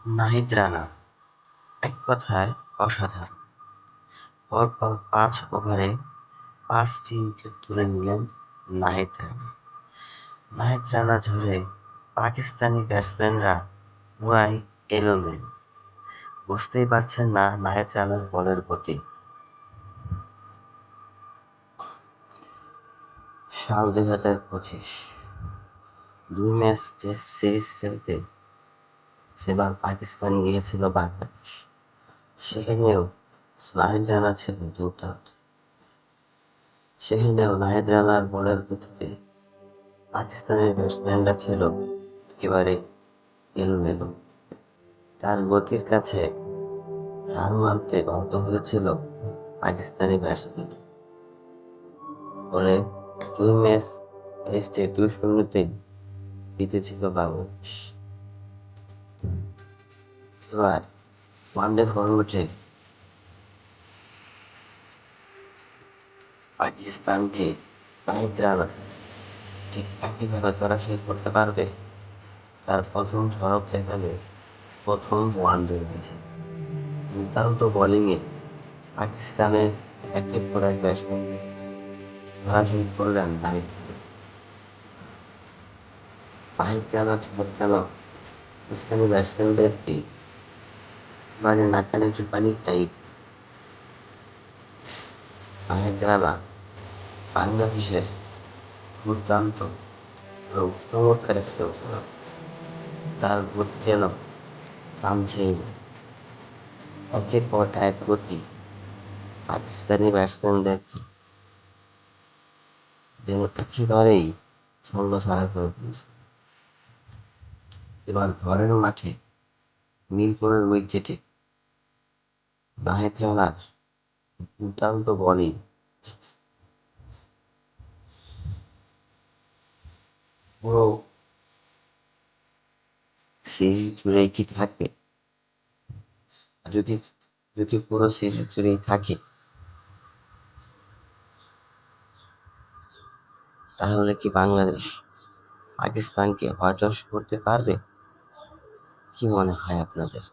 নাহিদ রানা এক কথায় অসাধারণ। পরপর ৫ ওভারে ৫টি উইকেট তুলে নিলেন নাহিদ রানা। নাহিদ রানা ঝড়ে পাকিস্তানি ব্যাটসম্যানরা পুরাই এলোমেলো। বুঝতেই পারছেন না নাহিদ রানার বলের গতি। সাল ২০২৫, ২ ম্যাচ টেস্ট সিরিজ খেলতে সেবার পাকিস্তান গিয়েছিল বাংলাদেশ। সেখানেও নাহিদ রানা ছিল দুর্দান্ত। সেখানেও নাহিদ রানার বলের গতিতে পাকিস্তানের ব্যাটসম্যানরা ছিল একেবারে এলোমেলো। তার গতির কাছে হার মানতে বাধ্য হয়েছিল পাকিস্তানি ব্যাটসম্যান। ফলে ২ ম্যাচ টেস্টে ২-০তে জিতেছিল বাংলাদেশ। এবার ওয়ানডে ফরম্যাটে পাকিস্তানকে নাহিদ রানা ঠিক একইভাবে সরাসরি করতে পারবে। তার প্রথম ঝলক দেখালো প্রথম ওয়ানডে ম্যাচে। দুর্দান্ত বোলিংয়ে পাকিস্তানের একের পর এক ব্যাটসম্যানকে সরাসরি করলেন নাহিদ রানা। ঝলক কেন পাকিস্তানি ব্যাটসম্যানদেরকে মানে নাকানি চুপানি তাই নাহিদ রানা বাংলাদেশের দুর্দান্ত ও চমৎকার একটা ওপেনার। তার গতি যেন থামছেই না। একের পর এক গতি পাকিস্তানি ব্যাটসম্যানদের যেন একেবারেই ছন্নছাড়া করে দিয়েছে। এবার ঘরের মাঠে মিরপুরের উইকেটে নাহিদ রানার দুর্দান্ত বোলিং পুরো সিরিজ জুড়েই কি থাকে? যদি যদি পুরো সিরিজ জুড়েই থাকে তাহলে কি বাংলাদেশ পাকিস্তানকে হতাশ করতে পারবে? কি মনে হয় আপনাদের?